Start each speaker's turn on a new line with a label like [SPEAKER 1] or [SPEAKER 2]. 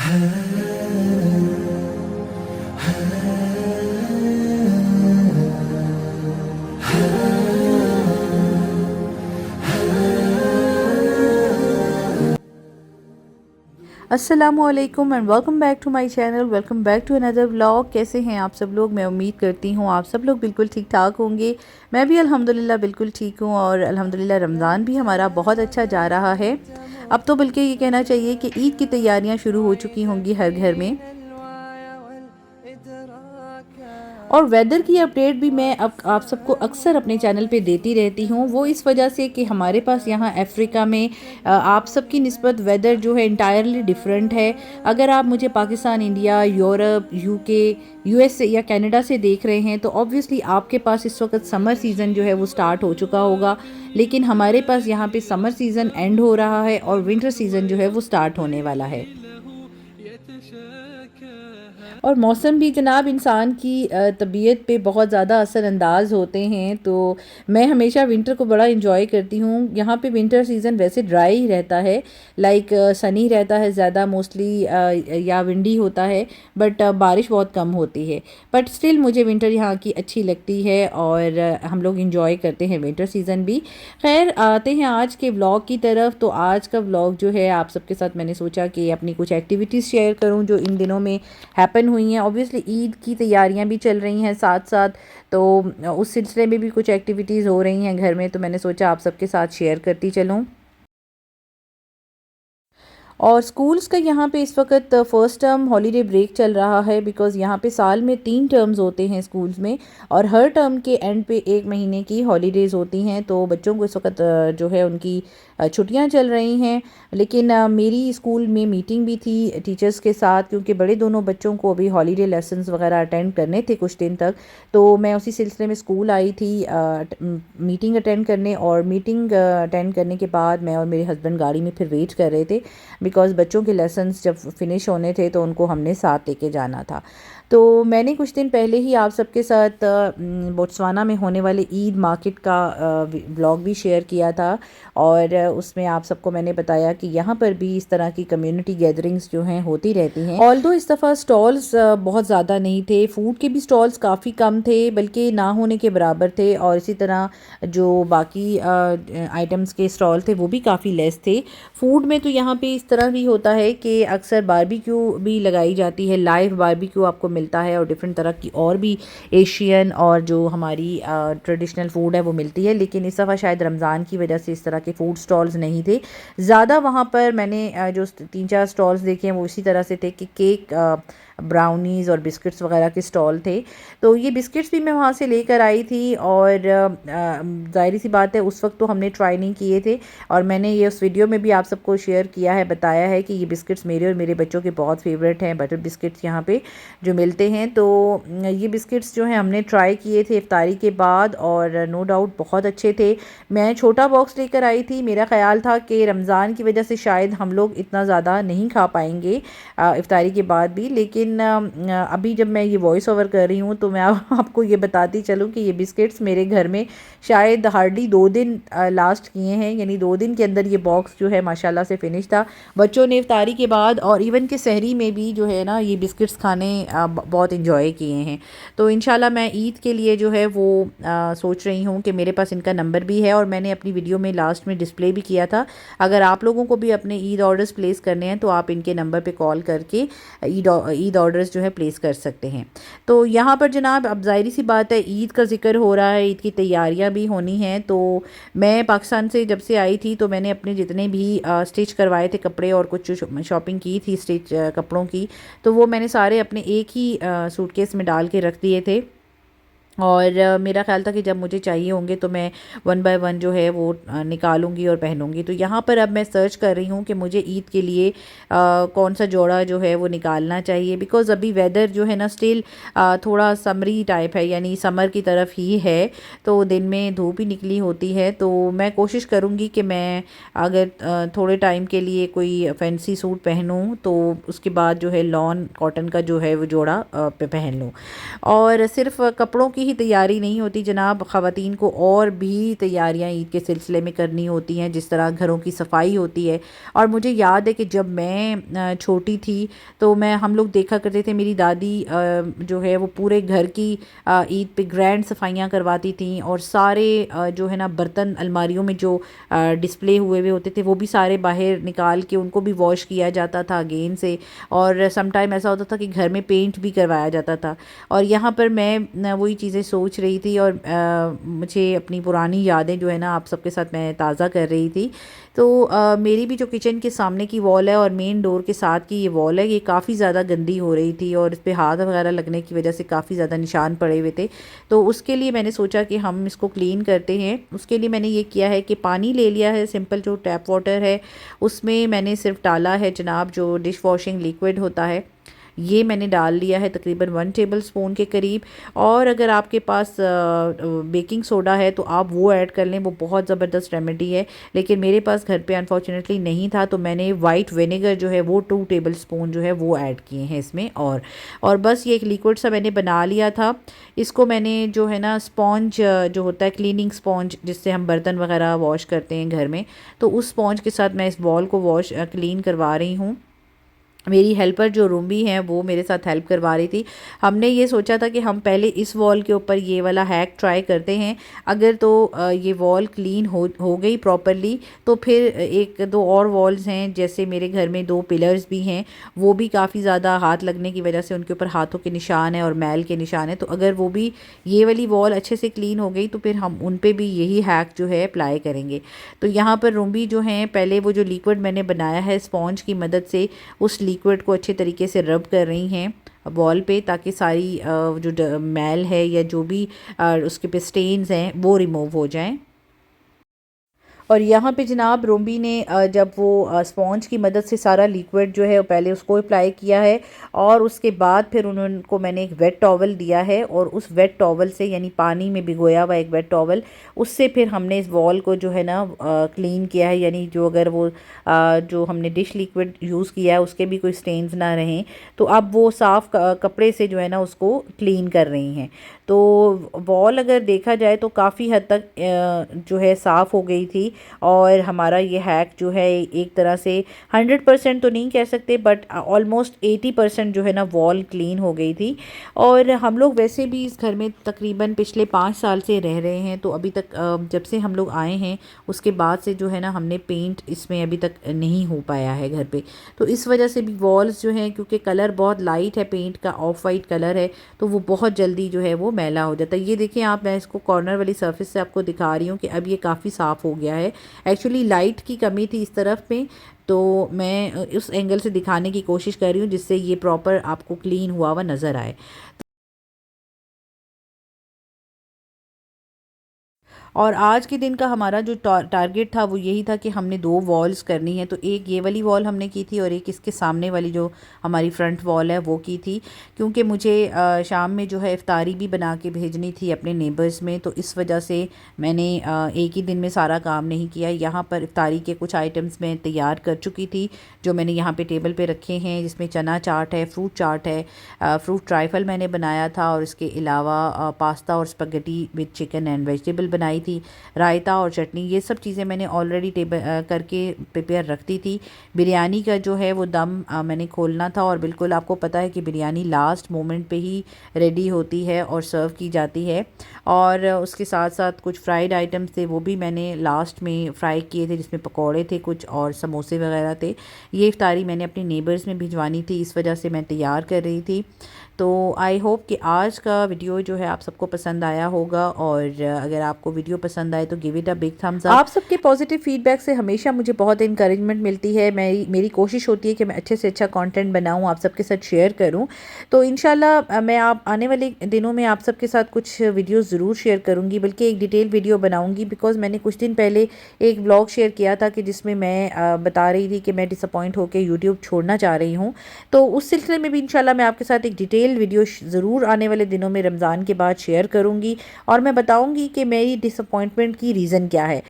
[SPEAKER 1] अस्सलामुअलैकुम and welcome back to my channel. Welcome back to another vlog. कैसे हैं आप सब लोग? मैं उम्मीद करती हूँ आप सब लोग बिल्कुल ठीक ठाक होंगे। मैं भी अल्हम्दुलिल्लाह बिल्कुल ठीक हूँ और अल्हम्दुलिल्लाह रमज़ान भी हमारा बहुत अच्छा जा रहा है। अब तो बल्कि ये कहना चाहिए कि ईद की तैयारियाँ शुरू हो चुकी होंगी हर घर में। और वेदर की अपडेट भी मैं अब आप सबको अक्सर अपने चैनल पे देती रहती हूँ। वो इस वजह से कि हमारे पास यहाँ अफ्रीका में आप सबकी निस्बत वेदर जो है इंटायरली डिफरेंट है। अगर आप मुझे Pakistan, India, Europe, UK, USA या कनाडा से देख रहे हैं तो ऑब्वियसली आपके पास इस वक्त समर सीज़न जो है वो स्टार्ट हो चुका होगा। लेकिन हमारे पास यहाँ पे समर सीज़न एंड हो रहा है और विंटर सीज़न जो है वो स्टार्ट होने वाला है। और मौसम भी जनाब इंसान की तबीयत पे बहुत ज़्यादा असरअंदाज होते हैं। तो मैं हमेशा विंटर को बड़ा इंजॉय करती हूँ। यहाँ पे विंटर सीज़न वैसे ड्राई ही रहता है, लाइक सनी रहता है ज़्यादा मोस्टली, या विंडी होता है, बट बारिश बहुत कम होती है। बट स्टिल मुझे विंटर यहाँ की अच्छी लगती है और हम लोग इंजॉय करते हैं विंटर सीज़न भी। खैर आते हैं आज के व्लॉग की तरफ। तो आज का व्लॉग जो है आप सबके साथ मैंने सोचा कि अपनी कुछ एक्टिविटीज़ शेयर करूँ जो इन दिनों में हैपन हुई हैं। ऑब्वियसली ईद की तैयारियां भी चल रही हैं साथ साथ, तो उस सिलसिले में भी कुछ एक्टिविटीज़ हो रही हैं घर में, तो मैंने सोचा आप सबके साथ शेयर करती चलूँ। और स्कूल्स का यहाँ पे इस वक्त फ़र्स्ट टर्म हॉलीडे ब्रेक चल रहा है, बिकॉज़ यहाँ पे साल में 3 टर्म्स होते हैं स्कूल्स में और हर टर्म के एंड पे 1 महीने की हॉलीडेज़ होती हैं। तो बच्चों को इस वक्त जो है उनकी छुट्टियां चल रही हैं। लेकिन मेरी स्कूल में मीटिंग भी थी टीचर्स के साथ, क्योंकि बड़े दोनों बच्चों को अभी हॉलीडे लेसन्स वगैरह अटेंड करने थे कुछ दिन तक। तो मैं उसी सिलसिले में स्कूल आई थी मीटिंग अटेंड करने, और मीटिंग अटेंड करने के बाद मैं और मेरे हस्बैंड गाड़ी में फिर वेट कर रहे थे, बिकॉज़ बच्चों के लेसन्स जब फिनिश होने थे तो उनको हमने साथ लेके जाना था। तो मैंने कुछ दिन पहले ही आप सबके साथ बोत्सवाना में होने वाले ईद मार्केट का व्लॉग भी शेयर किया था, और उसमें आप सबको मैंने बताया कि यहाँ पर भी इस तरह की कम्युनिटी गैदरिंग्स जो हैं होती रहती हैं। ऑल्दो इस दफ़ा स्टॉल्स बहुत ज़्यादा नहीं थे, फूड के भी स्टॉल्स काफ़ी कम थे, बल्कि ना होने के बराबर थे, और इसी तरह जो बाकी आइटम्स के स्टॉल थे वो भी काफ़ी लेस थे। फूड में तो यहाँ पे इस तरह भी होता है कि अक्सर बारबेक्यू भी लगाई जाती है, लाइव बारबेक्यू आपको मिलता है, और डिफरेंट तरह की और भी एशियन और जो हमारी ट्रेडिशनल फूड है वो मिलती है। लेकिन इस दफ़ा शायद रमज़ान की वजह से इस तरह के फूड स्टॉल्स नहीं थे ज़्यादा वहाँ पर। मैंने जो 3-4 स्टॉल्स देखे हैं वो इसी तरह से थे कि केक, ब्राउनीज़ और बिस्किट्स वगैरह के स्टॉल थे। तो ये बिस्किट्स भी मैं वहाँ से लेकर आई थी, और ज़ाहिर सी बात है उस वक्त तो हमने ट्राई नहीं किए थे, और मैंने ये उस वीडियो में भी आप सबको शेयर किया है, बताया है कि ये बिस्किट्स मेरे और मेरे बच्चों के बहुत फेवरेट हैं, बटर बिस्किट्स यहाँ पे जो मिलते हैं। तो ये बिस्किट्स जो हैं हमने ट्राई किए थे इफ्तारी के बाद, और नो डाउट बहुत अच्छे थे। मैं छोटा बॉक्स लेकर आई थी, मेरा ख़्याल था कि रमज़ान की वजह से शायद हम लोग इतना ज़्यादा नहीं खा पाएंगे इफ्तारी के बाद भी। लेकिन अभी जब मैं ये वॉइस ओवर कर रही हूँ तो मैं आपको ये बताती चलूँ कि ये बिस्किट्स मेरे घर में शायद हार्डली 2 दिन लास्ट किए हैं, यानी 2 दिन के अंदर ये बॉक्स जो है माशाल्लाह से फिनिश था। बच्चों ने इफ्तारी के बाद और इवन के सहरी में भी जो है ना ये बिस्किट्स खाने बहुत इंजॉय किए हैं। तो इंशाल्लाह मैं ईद के लिए जो है वो सोच रही हूँ कि मेरे पास इनका नंबर भी है, और मैंने अपनी वीडियो में लास्ट में डिस्प्ले भी किया था। अगर आप लोगों को भी अपने ईद ऑर्डर्स प्लेस करने हैं तो आप इनके नंबर पे कॉल करके ईद ऑर्डर्स जो है प्लेस कर सकते हैं। तो यहाँ पर जनाब अब ज़ाहिर सी बात है ईद का ज़िक्र हो रहा है, ईद की तैयारियाँ भी होनी हैं। तो मैं पाकिस्तान से जब से आई थी तो मैंने अपने जितने भी स्टिच करवाए थे कपड़े और कुछ शॉपिंग की थी स्टिच कपड़ों की, तो वो मैंने सारे अपने एक ही सूटकेस में डाल के रख दिए थे। और मेरा ख़्याल था कि जब मुझे चाहिए होंगे तो मैं 1 बाय 1 जो है वो निकालूंगी और पहनूंगी। तो यहाँ पर अब मैं सर्च कर रही हूँ कि मुझे ईद के लिए कौन सा जोड़ा जो है वो निकालना चाहिए, बिकॉज़ अभी वेदर जो है ना स्टिल थोड़ा समरी टाइप है, यानी समर की तरफ ही है। तो दिन में धूप ही निकली होती है, तो मैं कोशिश करूँगी कि मैं अगर थोड़े टाइम के लिए कोई फैंसी सूट पहनूँ तो उसके बाद जो है लॉन कॉटन का जो है वो जोड़ा पहन लूँ। और सिर्फ कपड़ों की ही तैयारी नहीं होती जनाब, ख़वातीन को और भी तैयारियां ईद के सिलसिले में करनी होती हैं, जिस तरह घरों की सफाई होती है। और मुझे याद है कि जब मैं छोटी थी तो हम लोग देखा करते थे, मेरी दादी जो है वो पूरे घर की ईद पे ग्रैंड सफाइयाँ करवाती थी, और सारे जो है ना बर्तन अलमारियों में जो डिस्प्ले हुए हुए होते थे वो भी सारे बाहर निकाल के उनको भी वॉश किया जाता था अगेन से। और सम टाइम ऐसा होता था कि घर में पेंट भी करवाया जाता था। और यहाँ पर मैं वही चीज़ें सोच रही थी, और मुझे अपनी पुरानी यादें जो है ना आप सबके साथ मैं ताज़ा कर रही थी। तो मेरी भी जो किचन के सामने की वॉल है और मेन डोर के साथ की ये वॉल है, ये काफ़ी ज़्यादा गंदी हो रही थी और इस पर हाथ वगैरह लगने की वजह से काफ़ी ज़्यादा निशान पड़े हुए थे। तो उसके लिए मैंने सोचा कि हम इसको क्लीन करते हैं। उसके लिए मैंने ये किया है कि पानी ले लिया है, सिंपल जो टैप वाटर है उसमें मैंने सिर्फ डाला है जनाब जो डिश वॉशिंग लिक्विड होता है, ये मैंने डाल लिया है तकरीबन 1 टेबल स्पून के करीब। और अगर आपके पास बेकिंग सोडा है तो आप वो ऐड कर लें, वो बहुत ज़बरदस्त रेमेडी है। लेकिन मेरे पास घर पे अनफॉर्चुनेटली नहीं था, तो मैंने वाइट विनेगर जो है वो 2 टेबल स्पून जो है वो ऐड किए हैं इसमें। और बस ये एक लिक्विड सा मैंने बना लिया था। इसको मैंने जो है ना स्पॉन्ज जो होता है क्लीनिंग स्पॉन्ज, जिससे हम बर्तन वगैरह वॉश करते हैं घर में, तो उस स्पॉन्ज के साथ मैं इस बॉल को क्लीन करवा रही हूँ। मेरी हेल्पर जो रूमी है वो मेरे साथ हेल्प करवा रही थी। हमने ये सोचा था कि हम पहले इस वॉल के ऊपर ये वाला हैक ट्राई करते हैं। अगर तो ये वॉल क्लीन हो गई प्रॉपरली, तो फिर एक दो और वॉल्स हैं, जैसे मेरे घर में 2 पिलर्स भी हैं, वो भी काफ़ी ज़्यादा हाथ लगने की वजह से उनके ऊपर हाथों के निशान है और मैल के निशान है। तो अगर वो भी ये वाली वॉल अच्छे से क्लीन हो गई तो फिर हम उन पर भी यही हैक जो है अप्लाई करेंगे। तो यहाँ पर रूमी जो हैं पहले वो जो लिक्विड मैंने बनाया है स्पॉन्ज की मदद से, उस लिक्विड को अच्छे तरीके से रब कर रही हैं वॉल पे, ताकि सारी जो मैल है या जो भी उसके पे स्टेन्स हैं वो रिमूव हो जाएं। और यहाँ पे जनाब रोम्बी ने जब वो स्पॉन्ज की मदद से सारा लिक्विड जो है पहले उसको अप्लाई किया है, और उसके बाद फिर उनको मैंने एक वेट टॉवल दिया है, और उस वेट टॉवल से यानी पानी में भिगोया हुआ एक वेट टॉवल, उससे फिर हमने इस वॉल को जो है ना क्लीन किया है। यानी जो अगर वो जो हमने डिश लिक्विड यूज़ किया है उसके भी कोई स्टेन्स ना रहें, तो अब वो साफ़ कपड़े से जो है ना उसको क्लीन कर रही हैं। तो वॉल अगर देखा जाए तो काफ़ी हद तक जो है साफ़ हो गई थी, और हमारा ये हैक जो है एक तरह से 100% तो नहीं कह सकते, बट ऑलमोस्ट 80% जो है ना वॉल क्लीन हो गई थी। और हम लोग वैसे भी इस घर में तकरीबन पिछले 5 साल से रह रहे हैं, तो अभी तक जब से हम लोग आए हैं उसके बाद से जो है ना हमने पेंट इसमें अभी तक नहीं हो पाया है घर पे। तो इस वजह से भी वॉल्स जो हैं, क्योंकि कलर बहुत लाइट है पेंट का, ऑफ वाइट कलर है, तो वो बहुत जल्दी जो है वो मैला हो जाता है। ये देखें आप, मैं इसको कॉर्नर वाली सरफेस से आपको दिखा रही हूँ कि अब ये काफ़ी साफ़ हो गया है। एक्चुअली लाइट की कमी थी इस तरफ में, तो मैं उस एंगल से दिखाने की कोशिश कर रही हूँ जिससे ये प्रॉपर आपको क्लीन हुआ हुआ नज़र आए। और आज के दिन का हमारा जो टारगेट था वो यही था कि हमने 2 वॉल्स करनी है। तो एक ये वाली वॉल हमने की थी और एक इसके सामने वाली जो हमारी फ्रंट वॉल है वो की थी, क्योंकि मुझे शाम में जो है इफ्तारी भी बना के भेजनी थी अपने नेबर्स में। तो इस वजह से मैंने एक ही दिन में सारा काम नहीं किया। यहाँ पर इफ्तारी के कुछ आइटम्स मैं तैयार कर चुकी थी जो मैंने यहाँ पर टेबल पर रखे हैं, जिसमें चना चाट है, फ्रूट चाट है, फ्रूट ट्राइफल मैंने बनाया था, और इसके अलावा पास्ता और spaghetti with chicken and vegetable बनाई थी, रायता और चटनी, ये सब चीज़ें मैंने ऑलरेडी करके प्रिपेयर रखती थी। बिरयानी का जो है वो दम मैंने खोलना था, और बिल्कुल आपको पता है कि बिरयानी लास्ट मोमेंट पे ही रेडी होती है और सर्व की जाती है। और उसके साथ साथ कुछ फ्राइड आइटम्स थे वो भी मैंने लास्ट में फ्राई किए थे, जिसमें पकौड़े थे कुछ और समोसे वगैरह थे। ये इफ्तारी मैंने अपनी नेबर्स में भिजवानी थी, इस वजह से मैं तैयार कर रही थी। तो आई होप कि आज का वीडियो जो है आप सबको पसंद आया होगा, और अगर आपको वीडियो पसंद आए तो give it a big thumbs up. आप सबके पॉजिटिव फीडबैक से हमेशा मुझे बहुत इंकरेजमेंट मिलती है। मेरी कोशिश होती है कि मैं अच्छे से अच्छा कंटेंट बनाऊं, आप सबके साथ शेयर करूं। तो इंशाल्लाह मैं आप आने वाले दिनों में आप सबके साथ कुछ वीडियोस ज़रूर शेयर करूंगी, बल्कि एक डिटेल वीडियो बनाऊंगी, बिकॉज़ मैंने कुछ दिन पहले एक ब्लॉग शेयर किया था कि जिसमें मैं बता रही थी कि मैं डिसअपॉइंट होकर यूट्यूब छोड़ना चाह रही हूँ। तो उस सिलसिले में भी इंशाल्लाह मैं आपके साथ एक डिटेल वीडियो ज़रूर आने वाले दिनों में रमज़ान के बाद शेयर करूंगी, और मैं बताऊंगी कि मेरी डिसअपॉइंटमेंट की रीज़न क्या है।